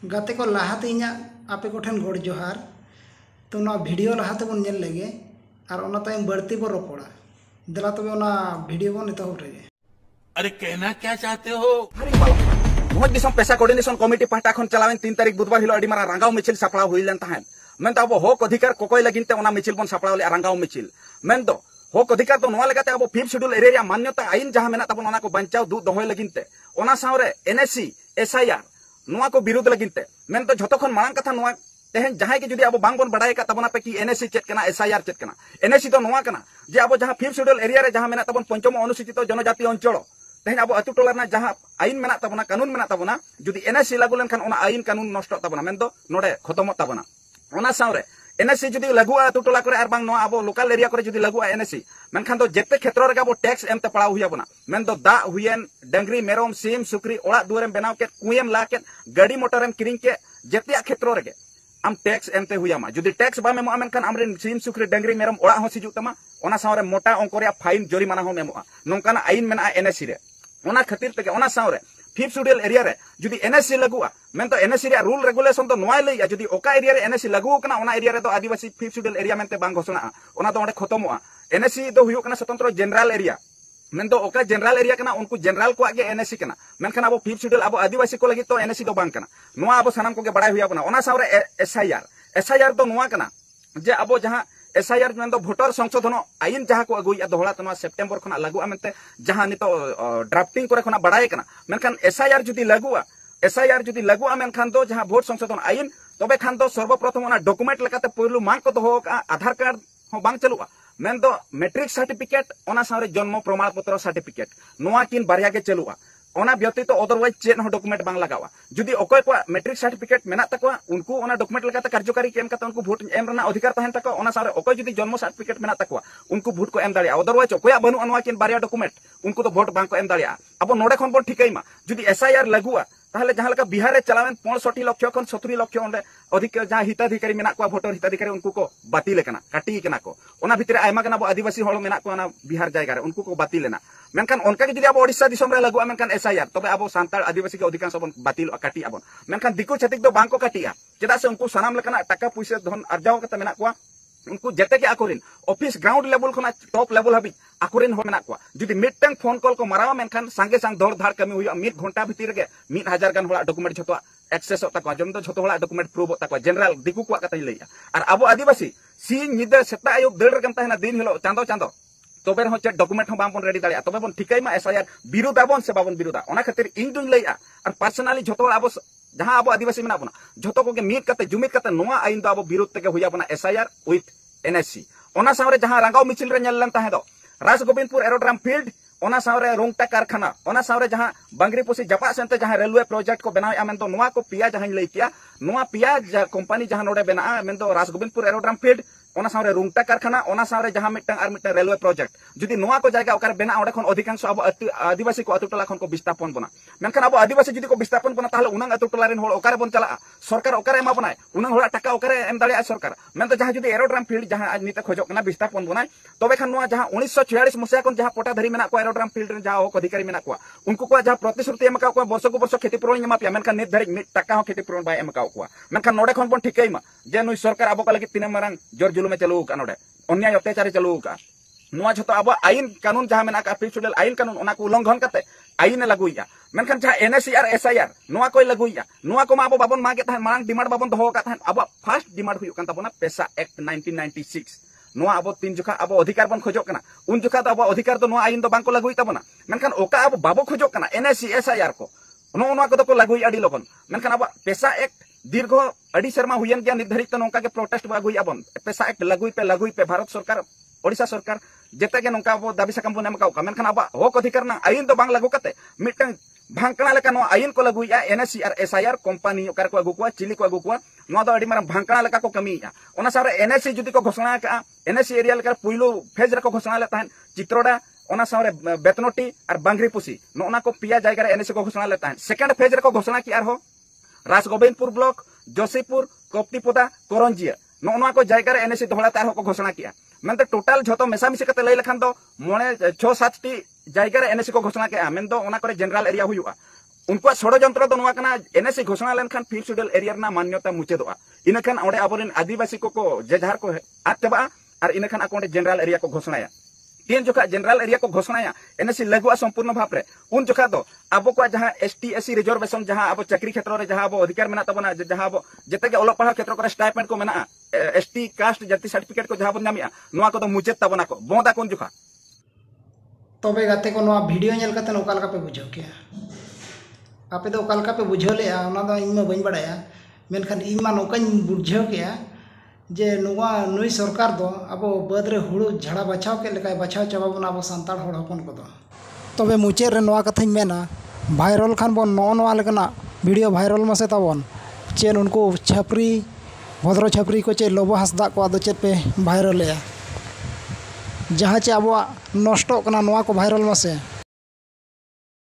गाते को लाहाते इᱧᱟ आपे को ठेन गोड़ जोहार तो ना वीडियो लाहाते बन नेल लेगे और ओना तायम बढ़ती बो रोपड़ा दला तबे ओना वीडियो बन एतहब रेगे। अरे कहना क्या चाहते हो? मोहज दिसम पेशा कोऑर्डिनेशन कमिटी पाहटा खन चलावेन 3 तारीख बुधवार हिलो अडी मारा रंगाव मिचिल सापड़ा हुइलन ताहेन मेन तो अब हक अधिकार कोकोय लगिनते ओना मिचिल बन सापड़ा ले रंगाव मिचिल मेन तो हक अधिकार तो नोआ लेगाते अब 5th शेड्यूल एरिया मान्यता आईन जहां मेना तबन ओना को बंचाव दु दोहय लगिनते ओना सावरे एनएससी एसआईआर नोआ को विरोध लगिनते मेन तो झतो खन मांग कथा नोआ तेहन जहां के जुदी अब बांग बन बडाय का तबना पे कि एनएससी चेक कना एसआईआर चेक कना एनएससी तो नोआ कना जे अब जहां 5th शेड्यूल एरिया रे जहां मेना तबन पंचम अनुसूचित जनजाति अंचल तेहन अब अतु टोला जहां आईन मेना तबना कानून मेना तबना जुदी एनएससी लागू लेनखान ओना आईन कानून नष्ट तबना मेन दो नोडे खतम तबना ओना सावरे एनएससी जुदी लागुआ अतु टोला करे आर बांग नो अब लोकल एरिया करे जुदी लागुआ एनएससी मेनखान दो जेते क्षेत्र रे अब टैक्स एमते पड़ाव हुया बना मेन दो दा हुयेन डंगरी मेरम सीम सुक्री ओड़ा दुआरेम बनाव के कुएम ला के गाड़ी मोटरम किरिंग के जेतिया क्षेत्र रे आम टैक्स एमते हुयामा जुदी टैक्स बाम एमो मेनखान आमरेन सीम सुक्री डंगरी मेरम ओड़ा हो सिजु तमा ओना सावरे मोटा अंक रे फाइन जोरिमाना हो मेमो नोंकाना आईन मेना एनएससी रे ओना खातिर तके ओना सावरे 5th शेड्यूल एरिया रे जुदी एनएससी लागुआ मेन तो एनएससी रे रूल रेगुलेशन तो नोआ लैया जुदी ओका एरिया रे एनएससी लागू कना ओना एरिया रे तो आदिवासी 5th शेड्यूल एरिया मेनते बांग घोषणा ओना तो ओंडे खतमोआ एनएससी दो हुयो कना स्वतंत्र जनरल एरिया मेन तो ओका जनरल एरिया कना उनको जनरल को आगे एनएससी कना मेनखान अब 5th शेड्यूल अब आदिवासी को लगी तो एनएससी तो बांग कना नोआ अब सनाम को के बडाय हुया बना ओना सावरे एसआईआर तो नोआ कना जे अब जहां एसआईआर में भोटर संशोधन आईन जहां को अगुया दोहड़ा तो सेप्टेम्बर खना लागुआ मेनते जहां नितो ड्राफ्टिंग करे खना बडाय कना मेनखान एसआईआर जुदी लागुआ मेनखान दो जहां भोट संशोधन आईन तबे खान दो सर्वप्रथम ओना डॉक्यूमेंट लेकाते पहिलु मांग को दोहो आधार कार्ड हो बांग चलुआ मेन दो मैट्रिक सर्टिफिकेट ओना सारे जन्म प्रमाण पत्र सर्टिफिकेट नोआ किन बारिया के चलुआ ओना व्यतीत अदरवाइज चेन हो डॉक्यूमेंट बांग लगावा जुदी अकय को मैट्रिक सर्टिफिकेट मेना तकवा उनको ओना डॉक्यूमेंट लगाते कार्यकारी के एम काते उनको वोट एम रना अधिकार तहन तक ओना सारे अकय जुदी जन्म सर्टिफिकेट मेना तकवा उनको वोट को एम दाड़िया अदरवाइज अकय बनु अनवा किन बारिया डॉक्यूमेंट उनको तो वोट बांग को एम दाड़िया अब नोडे खन बन ठिकैमा जुदी एसआईआर लागुआ ताहले जहां लका बिहार रे चलावेन 65 लाख खन 70 लाख ओंडे अधिक जहां हिताधिकारी मेना को भोटर हिताधिकारी उनको को बातिल लेकना काटी केना को ओना भितरे आयमा कना आदिवासी हल मेना को ना बिहार जायगा रे उनको को बातिल लेना मेनखान उनका के जुदी अब ओडिसा दिसम रे लागुआ मेनखान एसआईआर तबे अब सांताल आदिवासी के अधिकांश बन बातिल काटी आबन मेनखान दिको छतिक दो बांग को काटिया चेदा से उनको सनाम लेकना टाका पैसा धन अर्जाव कते मेना को उनको जेते के आकोरिन ऑफिस ग्राउंड लेवल खना टॉप लेवल हाबी आकोरिन हो मेना को जुदी मिटटेंग फोन कॉल को मारावा मेनखान संगे संग दौड़ धाड़ कमी हुई 1 घंटा भीतर गे 1000 गान होला डॉक्यूमेंट झतो एक्सेस होता को जम तो झतो होला डॉक्यूमेंट प्रूव होता को जनरल दिकु को कतै लैया और अब आदिवासी सी निदा सेता आयोग देड़ रकम तहना दिन हिलो चांदो चांदो तबे हो चेक डॉक्यूमेंट हो बाबन रेडी दाड़िया तबे बन ठिकैमा एसआईआर विरोधाबन से बाबन विरोधा ओना खातिर इन दुन लैया और पर्सनली झतो अब जहां अब आदिवासी मेना बना झतो को के मीट कते जुमित कते नोआ आइन दो अब विरोध तके हुया बना एसआईआर विथ एनएससी ओना सावरे जहां रंगाव मिचिल रे नेल लन ताहे दो राजगोविंदपुर एरोड्राम फील्ड ओना सावरे रोंगटा कारखाना ओना सावरे जहां बांगरीपोसी जपा सेंते जहां रेलवे प्रोजेक्ट को बनाव आमेन तो नोआ को पिया जहां लई किया नोआ पिया कंपनी जहां नोडे बना आमेन तो राजगोविंदपुर एरोड्राम फील्ड ओना सावरे रोंगटा कारखाना ओना सावरे जहां मिटन आर मिटन रेलवे प्रोजेक्ट जुदी नोआ को जायगा ओकर बना ओडे खन अधिकांश अब आदिवासी को अतुटला खन को विस्थापन बना मेनखान अब आदिवासी जुदी को विस्थापन बना ताहले उनंग अतुटला रेन होल ओकर बन चला सरकार ओकर एमा बनाय उनंग होला टाका ओकर एम दाड़िया सरकार मेन तो जहां जुदी एरोड्राम फील्ड जहां आज निते खोजो कना विस्थापन बनाय तबे खन नोआ जहां 1946 मसिया खन जहां पोटा धरी मेना को एरोड्राम फील्ड रे जहां अधिकारी मेना को उनको को जहां प्रतिश्रुति एम का वर्ष को वर्ष खेती पूरण एमा पिया मेनखान नित धरी मिट टाका हो खेती पूरण बाय एम का को मेनखान नोडे खन बन ठिकैमा जे नुई सरकार अब का लगी तीन मारंग जोर जुलुमे चलू का नोडे अन्याय अत्याचार चलू का नोआ झतो अब आईन कानून जहां मेना का 5th शेड्यूल आईन कानून ओना को उल्लंघन करते आईन लागुइया मेनखान जहां एनएससी और एसआईआर नोआ कोई लागुइया नोआ को मा अब बाबन मागे था मांग डिमांड बाबन दोहो का था अब फर्स्ट डिमांड हुई कान तबना पेशा एक्ट 1996 नोआ अब 3 जुखा अब अधिकार बन खोजो कना उन जुखा तो अब अधिकार तो नोआ आईन तो बांको लागुइ तबना मेनखान ओका अब बाबो खोजो कना एनएससी एसआईआर को नोआ को तो लागुइ अडी लगन मेनखान अब पेशा एक्ट दीर्घ अड़ी शर्मा हुयन गया निर्धारित तो नोका के प्रोटेस्ट बागुइ आबन पेशा एक्ट लागुइ पे भारत सरकार ओडिशा सरकार जेते के नोका अब दाबी सकम बन एमका का मेनखान अब हक अधिकार ना आईन तो बांग लागु कते मिटन भांकना लेका नो आईन को लागुइया एनएससी और एसआईआर कंपनी ओकर को अगु को चिली को अगु को नो दो अडी मारा भांकना लेका को कमीया ओना सारे एनएससी जुदी को घोषणा का एनएससी एरिया लेका पुइलो फेज रे को घोषणा ले ताहन चित्रोडा ओना सारे बेतनोटी और बांगरीपोसी नो ओना को पिया जायगा रे एनएससी को घोषणा ले ताहन सेकंड फेज रे को घोषणा की आर हो राजगोविंदपुर ब्लॉक जोशीपुर कोप्टीपोदा करंजिया नोना को जायगा रे एनएससी दोहड़ा तार को घोषणा किया मेन तो टोटल झतो मेसामिसी कते लई लखान दो मोने 6-7 टी जायगा रे एनएससी को घोषणा के मेन दो ओना करे जनरल एरिया हुयुआ उनको षड्यंत्र तो नवा कना एनएससी घोषणा लेनखान फील्ड शेड्यूल एरिया ना मान्यता मुचादोआ इनखान ओंडे आबोरेन आदिवासी को जेझार को आद चाबा और इनखान आको ओंडे जनरल एरिया को घोषणाया तीन जोखा जनरल एरिया को घोषणाया एनएससी लागुआ संपूर्ण भाव रे उन जोखा दो आबो को जहां एसटी एससी रिजर्वेशन जहां आबो चाकरी क्षेत्र रे जहां आबो अधिकार मेना तबना जहां आबो जते के ओलो पढ़ा क्षेत्र को स्टाइपेंड को मेना एसटी कास्ट जाति सर्टिफिकेट को जहां बन नामिया नोआ को तो मुचेत तबना को बोदा कोन जोखा तबे गाते को नोआ वीडियो नेल कते ओका लका पे बुझाव के आपे दो ओका लका पे बुझाव ले ओना दो इन मा बइन बडाया मेनखान इन मा नोकाñ बुझाव के जे नुआ नुई सरकार दो अब बद रे हुड़ू झाड़ा बचाव के लेका बचाव चाबाबन अब सांताड़ हड़ हपन को दो तबे मुचे रे नोआ कथाñ मेना भाइरल खान बन नोआ लेकना वीडियो भाइरल मसे ताबन चेन उनको छापरी भद्र छापरी को चे लोबो हंसदा को आदो चेत पे भाइरल जहाँ चे अब नष्ट नोआ को भाइरल मसे